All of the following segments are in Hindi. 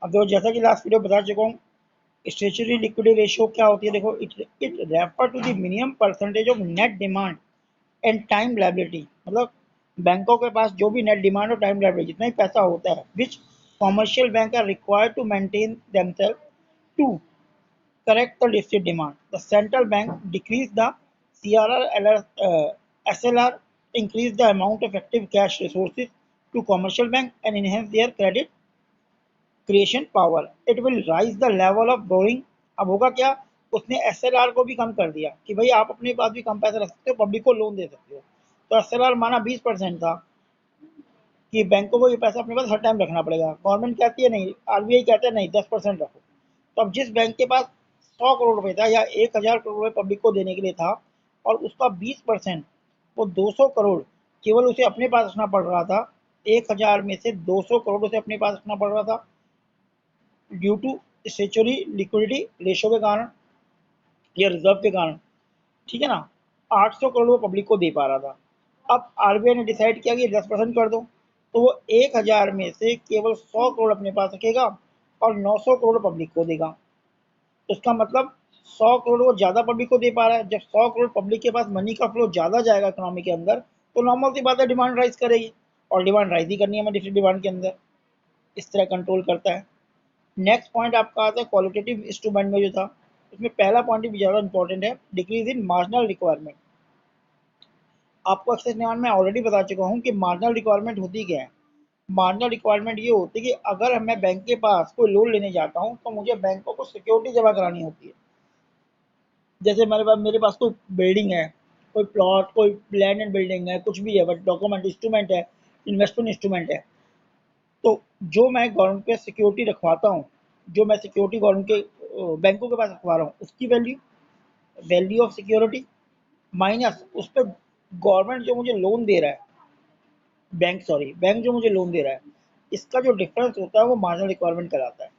अब देखो जैसा कि लास्ट वीडियो बता चुका हूँ, स्टेचुरी लिक्विडिटी रेशियो क्या होती है, देखो it refer to the minimum percentage of net demand and time liability, मतलब बैंकों के पास जो भी नेट डिमांड और टाइम लायबिलिटी जितना ही पैसा होता है, which commercial bank are required to maintain themselves to correct the deficit demand. The central bank decrease the SLR, increase the amount of active cash resources to commercial bank and enhance their credit creation power. It will rise the level of borrowing. अब होगा क्या, उसने SLR को भी कम कर दिया कि भाई आप अपने पास भी कम पैसा रख सकते हो, पब्लिक को लोन दे सकते हो। तो SLR माना 20% था कि बैंकों को ये पैसा अपने पास हर टाइम रखना पड़ेगा। गवर्नमेंट कहती है नहीं, RBI कहता है नहीं 10% रखो। तो अब जिस बैंक के पास 100 करोड़ रुपए था या 1000 करोड़ रुपए पब्लिक को देने के लिए था और उसका 20% वो 200 करोड़ केवल उसे अपने पास रखना पड़ रहा था, 1000 में से 200 करोड़ उसे अपने पास रखना पड़ रहा था due to statutory liquidity ratio के कारण या रिजर्व के कारण, ठीक है ना। 800 करोड़ वो पब्लिक को दे पा रहा था। अब RBI ने डिसाइड किया कि 10% कर दो, तो वो 1000 में से केवल 100 करोड़ अपने पास रखेगा और 900 करोड़ पब्लिक को देगा। उसका मतलब 100 करोड़ वो ज़्यादा पब्लिक को दे पा रहा है। जब 100 करोड़ पब्लिक के पास मनी का फ्लो ज़्यादा जाएगा इकोनॉमी के अंदर, तो नॉर्मल सी बात है डिमांड राइज करेगी, और डिमांड राइज ही करनी है हमें डिफरेंट डिमांड के अंदर। इस तरह कंट्रोल करता है। नेक्स्ट पॉइंट आपका आता है क्वालिटेटिव इंस्ट्रूमेंट में जो था, उसमें पहला पॉइंट भी ज़्यादा इंपॉर्टेंट है, डिक्रीज इन मार्जिनल रिक्वायरमेंट। आपको एक्सेस डिमांड में ऑलरेडी बता चुका हूँ कि मार्जिनल रिक्वायरमेंट होती क्या है। मार्जिनल रिक्वायरमेंट ये होती है कि अगर मैं बैंक के पास कोई लोन लेने जाता हूँ तो मुझे बैंकों को सिक्योरिटी जमा करानी होती है। जैसे मेरे पास कोई बिल्डिंग है, कोई प्लॉट, कोई लैंड एंड बिल्डिंग है, कुछ भी है, बट डॉक्यूमेंट इंस्ट्रूमेंट है, इन्वेस्टमेंट इंस्ट्रूमेंट है, तो जो मैं गवर्नमेंट पे सिक्योरिटी रखवाता हूँ, जो मैं सिक्योरिटी गवर्नमेंट के बैंकों के पास रखवा रहा हूँ, उसकी वैल्यू ऑफ सिक्योरिटी माइनस उस पर गवर्नमेंट जो मुझे लोन दे रहा है, बैंक जो मुझे लोन दे रहा है, इसका जो डिफरेंस होता है वो मार्जिनल रिक्वायरमेंट कहलाता है।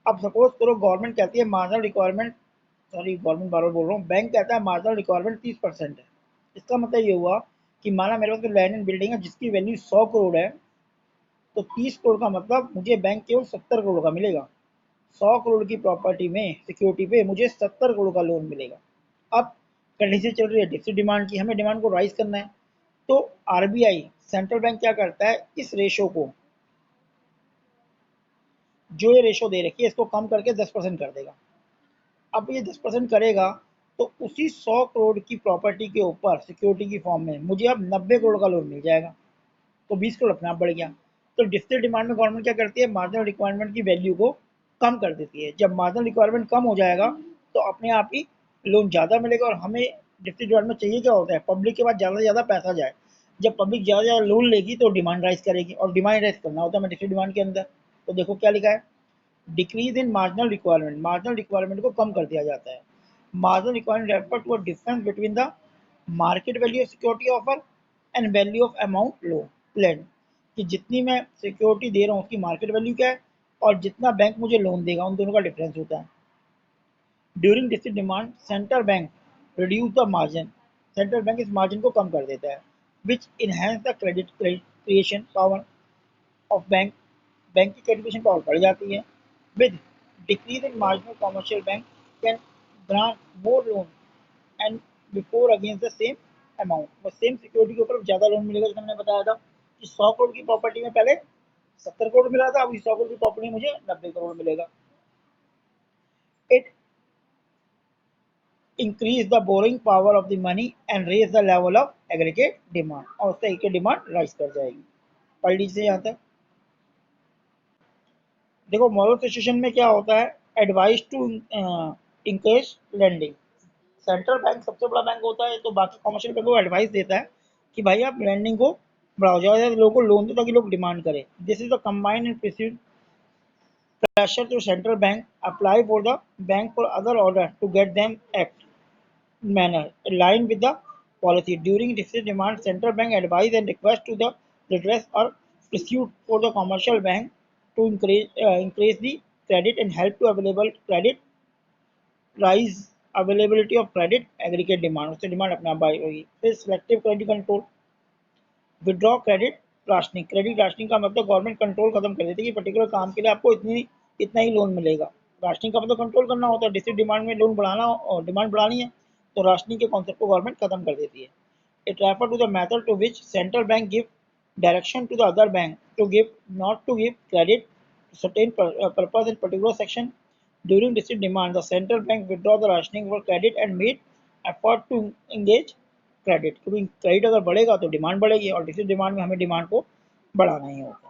अब सपोज करो गवर्नमेंट कहती है मार्जिनल रिक्वायरमेंट, सॉरी गवर्नमेंट बार बार बोल रहा हूँ, बैंक कहता है मार्जिनल रिक्वायरमेंट 30% है। इसका मतलब ये हुआ कि माना मेरे पास लैंड एंड बिल्डिंग है जिसकी वैल्यू 100 करोड़ है, तो 30 करोड़ का मतलब मुझे बैंक केवल 70 करोड़ का मिलेगा। 100 करोड़ की प्रॉपर्टी में सिक्योरिटी पे मुझे 70 करोड़ का लोन मिलेगा। अब कंडीशन चल रही है डिफिसिट डिमांड की, हमें डिमांड को राइज करना है। तो RBI सेंट्रल बैंक क्या करता है, इस रेशो को, जो ये रेशो दे रखी है, इसको कम करके 10% कर देगा। अब ये 10% करेगा तो उसी 100 करोड़ की प्रॉपर्टी के ऊपर सिक्योरिटी की फॉर्म में मुझे अब 90 करोड़ का लोन मिल जाएगा, तो 20 करोड़ अपने आप बढ़ गया। तो डिफिसिट डिमांड में गवर्नमेंट क्या करती है, मार्जिनल रिक्वायरमेंट की वैल्यू को कम कर देती है। जब मार्जिनल रिक्वायरमेंट कम हो जाएगा तो अपने आप ही लोन ज़्यादा मिलेगा। और हमें डिफिसिट डिमांड में चाहिए क्या होता है, पब्लिक के पास ज़्यादा से ज़्यादा पैसा जाए। जब पब्लिक ज़्यादा ज़्यादा लोन लेगी तो डिमांड राइज करेगी, और डिमांड राइज करना होता है हमें डिफिसिट डिमांड के अंदर। तो देखो क्या लिखा है, decrease in marginal requirement, marginal requirement को कम कर दिया जाता है। Marginal requirement refer to a difference between the market value of security offer and value of amount low lend, कि जितनी मैं सिक्योरिटी दे रहा हूँ उसकी मार्केट वैल्यू क्या है और जितना बैंक मुझे लोन देगा, उन दोनों का डिफरेंस होता है। During deficit demand central bank reduce the margin, central bank इस मार्जिन को कम कर देता है, which enhance the credit creation power of bank, bank की क्रेडिटेशन पावर बढ़ जाती है। With decrease in marginal commercial bank can grant more loan and before against the same amount, बस सेम सिक्योरिटी के ऊपर ज़्यादा लोन मिलेगा। जैसे मैंने बताया था कि 100 करोड़ की प्रॉपर्टी में पहले 70 करोड़ मिला था, अभी 100 करोड़ की प्रॉपर्टी मुझे 90 करोड़ मिलेगा। It increase the borrowing power of the money and raise the level of aggregate demand, और उससे एक डिमांड राइज कर जाएगी। पढ़ लीजिए यहाँ तक। देखो मॉरल सिचुएशन में क्या होता है, advice to encourage lending. Central bank सबसे बड़ा बैंक होता है, तो बाकी कॉमर्शियल बैंक को एडवाइस देता है कि भाई आप लैंडिंग को बढ़ाओ, ज़्यादा ज़्यादा लोगों को लोन दो ताकि लोग डिमांड करें। This is the combined and precede pressure to central bank apply for the bank for other order to get them act manner aligned with the policy. During deficit demand, central bank advise and request to the redress or pursuit for the commercial bank to increase the credit and help to available credit rise availability of credit aggregate demand, उससे डिमांड अपने आप बढ़ होगी। फिर selective credit control, withdraw credit rationing, credit rationing का मतलब गवर्नमेंट कंट्रोल खत्म कर देती है कि पर्टिकुलर काम के लिए आपको इतनी इतना ही लोन मिलेगा। राशनिंग का मतलब कंट्रोल करना होता है, डिस्ट्रिक्ट डिमांड में लोन बढ़ाना और डिमांड बढ़ानी है तो राशनिंग के कॉन्सेप्ट को गवर्नमेंट खत्म कर देती है। It refer to the method to which central bank give direction to the other bank to give not to give credit certain purpose in particular section. During district demand, the central bank withdraw the rationing for credit and made effort to engage credit, क्योंकि क्रेडिट अगर बढ़ेगा तो डिमांड बढ़ेगी और डिस्ट्रिक्ट डिमांड में हमें डिमांड को बढ़ाना ही होगा।